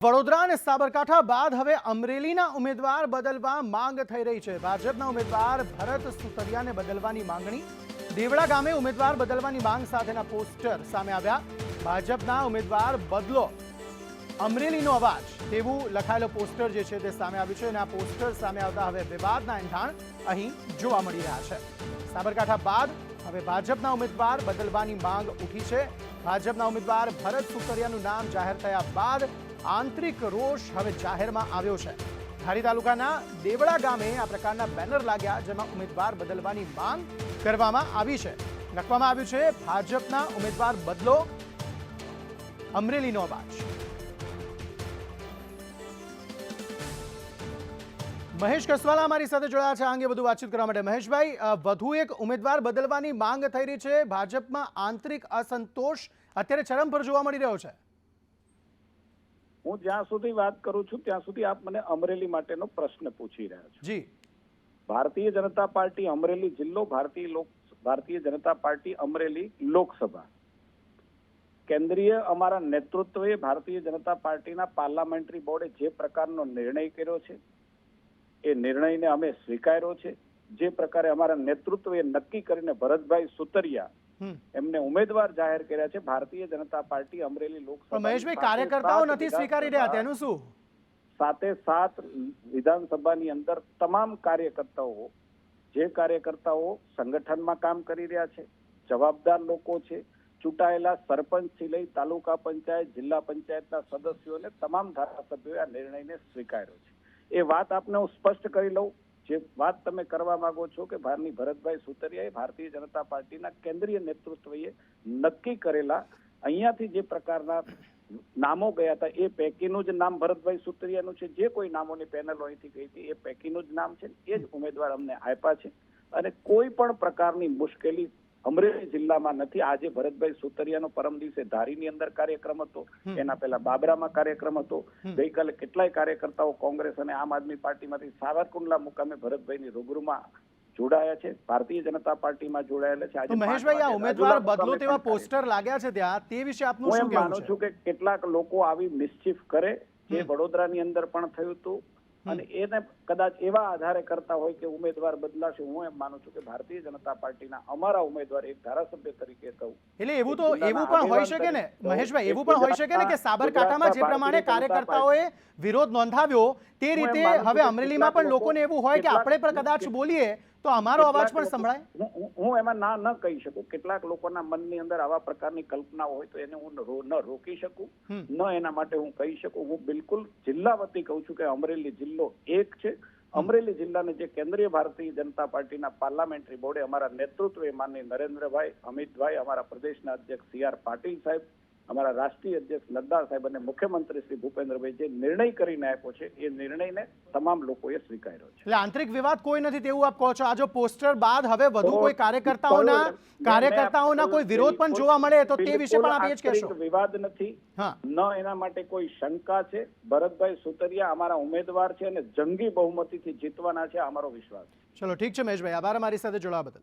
વડોદરા અને સાબરકાંઠા બાદ હવે અમરેલીના ઉમેદવાર બદલવા માંગ થઈ રહી છે। ભાજપના ઉમેદવાર ભરત સુતરિયાને બદલવાની માંગણી। દેવડા ગામે ઉમેદવાર બદલવાની માંગ સાથેના પોસ્ટર સામે આવ્યા। ભાજપના ઉમેદવાર બદલો અમરેલીનો અવાજ તેવું લખાયેલો પોસ્ટર જે છે તે સામે આવ્યું છે અને આ પોસ્ટર સામે આવતા હવે વિવાદના એંધાણ અહીં જોવા મળી રહ્યા છે। સાબરકાંઠા બાદ હવે ભાજપના ઉમેદવાર બદલવાની માંગ ઉઠી છે। ભાજપના ઉમેદવાર ભરત સુતરિયાનું નામ જાહેર થયા બાદ આંતરિક રોષ હવે જાહેરમાં આવ્યો છે। ધારી તાલુકાના દેવડા ગામે આ પ્રકારના બેનર લાગ્યા જેમાં ઉમેદવાર બદલવાની માંગ કરવામાં આવી છે। લખવામાં આવ્યું છે ભાજપના ઉમેદવાર બદલો અમરેલીનો અવાજ। મહેશ કસવાલા અમારી સાથે જોડાયા છે। આ અંગે વધુ વાતચીત કરવા માટે મહેશભાઈ, વધુ એક ઉમેદવાર બદલવાની માંગ થઈ રહી છે। ભાજપમાં આંતરિક અસંતોષ અત્યારે ચરમ પર જોવા મળી રહ્યો છે। હું જ્યાં સુધી વાત કરું છું ત્યાં સુધી આપ મને અમરેલી માટેનો પ્રશ્ન પૂછી રહ્યા છો। જી, ભારતીય જનતા પાર્ટી અમરેલી જિલ્લો, ભારતીય જનતા પાર્ટી અમરેલી લોકસભા, કેન્દ્રીય અમારા નેતૃત્વએ ભારતીય જનતા પાર્ટીના પાર્લામેન્ટરી બોર્ડે જે પ્રકારનો નિર્ણય કર્યો છે એ નિર્ણયને અમે સ્વીકાર્યો છે। જે પ્રકારે અમારા નેતૃત્વએ નક્કી કરીને ભરતભાઈ સુતરિયા એમને ઉમેદવાર જાહેર કર્યા છે ભારતીય જનતા પાર્ટી અમરેલી લોકસભા। મહેશભાઈ, કાર્યકર્તાઓ નથી સ્વીકારી રહ્યા, તેનું શું? સાથે સાત વિધાનસભાની અંદર તમામ કાર્યકર્તાઓ, જે કાર્યકર્તાઓ સંગઠનમાં કામ કરી રહ્યા છે, જવાબદાર લોકો છે, ચૂંટાયેલા સરપંચથી લઈ તાલુકા પંચાયત, જિલ્લા પંચાયતના સદસ્યોને તમામ ધારાસભ્યોએ આ નિર્ણયને સ્વીકાર્યો છે। એ વાત આપને હું સ્પષ્ટ કરી લઉં। જે વાત તમે કરવા માંગો છો કે ભરતભાઈ સુતરિયાએ ભારતીય જનતા પાર્ટીના કેન્દ્રીય નેતૃત્વએ નક્કી કરેલા અહીંયાથી જે પ્રકારના નામો ગયા હતા એ પૈકીનું જ નામ ભરતભાઈ સુતરિયાનું છે। જે કોઈ નામોની પેનલ અહીંથી ગઈ હતી એ પૈકીનું જ નામ છે, એ જ ઉમેદવાર અમને આપ્યા છે અને કોઈ પણ પ્રકારની મુશ્કેલી અમરેલી જિલ્લામાં નથી। આજે ભરતભાઈ સુતરિયાનો પરમ દિવસે ધારીની અંદર કાર્યક્રમ હતો, એના પહેલા બાબરામાં કાર્યક્રમ હતો, ગઈકાલે કેટલાય કાર્યકર્તાઓ કોંગ્રેસ અને આમ આદમી પાર્ટીમાંથી સાવરકુંડલા મુકામે ભરતભાઈની રૂબરૂમાં જોડાયા છે, ભારતીય જનતા પાર્ટીમાં જોડાયેલા છે। તો મહેશભાઈ, આ ઉમેદવાર બદલો તેવા પોસ્ટર લાગ્યા છે ત્યાં, તે વિશે આપનું શું કહેવું છે? હું માનું છું કે કેટલાક લોકો આવી મિસચીફ કરે, જે વડોદરાની અંદર પણ થયું હતું અને એને કદાચ એવા આધારે કરતા હોય કે ઉમેદવાર બદલાશે। હું એમ માનું છું કે ભારતીય જનતા પાર્ટીના અમારા ઉમેદવાર એક ધારાસભ્ય તરીકે કહું એટલે એવું પણ હોઈ શકે ને મહેશભાઈ, એવું પણ હોઈ શકે ને કે સાબરકાંઠામાં જે પ્રમાણે કાર્યકર્તાઓએ વિરોધ નોંધાવ્યો તે રીતે હવે અમરેલીમાં પણ લોકોને એવું હોય કે આપણે પણ કદાચ બોલીએ તો અમારો અવાજ પણ સંભળાય। હું એમાં ના ન કહી શકું। કેટલાક લોકોના મનની અંદર આવા પ્રકારની કલ્પનાઓ હોય તો એને હું ન રોકી શકું, ન એના માટે હું કહી શકું। હું બિલકુલ જિલ્લા વતી કહું છું કે અમરેલી જિલ્લો એક છે। અમરેલી જિલ્લાને જે કેન્દ્રીય ભારતીય જનતા પાર્ટીના પાર્લામેન્ટરી બોર્ડે અમારા નેતૃત્વએ માનનીય નરેન્દ્રભાઈ, અમિતભાઈ, અમારા પ્રદેશના અધ્યક્ષ CR પાટીલ સાહેબ, અમારા રાષ્ટ્રીય અધ્યક્ષ નડ્ડા સાહેબ અને મુખ્યમંત્રી શ્રી ભૂપેન્દ્રભાઈ જે નિર્ણય કરીને આપ્યો છે એ નિર્ણયને તમામ લોકોએ સ્વીકાર્યો છે। એટલે આંતરિક વિવાદ કોઈ નથી તેવું આપ કહો છો। આ જો પોસ્ટર બાદ હવે વધુ કોઈ કાર્યકર્તાઓના કોઈ વિરોધ પણ જોવા મળે તો તે વિશે પણ આપ એ જ કહેશો? વિવાદ નથી, ન એના માટે કોઈ શંકા છે। ભરતભાઈ સુતરિયા અમારા ઉમેદવાર છે અને જંગી બહુમતીથી જીતવાના છે, અમારો વિશ્વાસ છે। ચલો ઠીક છે મહેશભાઈ, આભાર અમારી સાથે જોડાવા બદલ।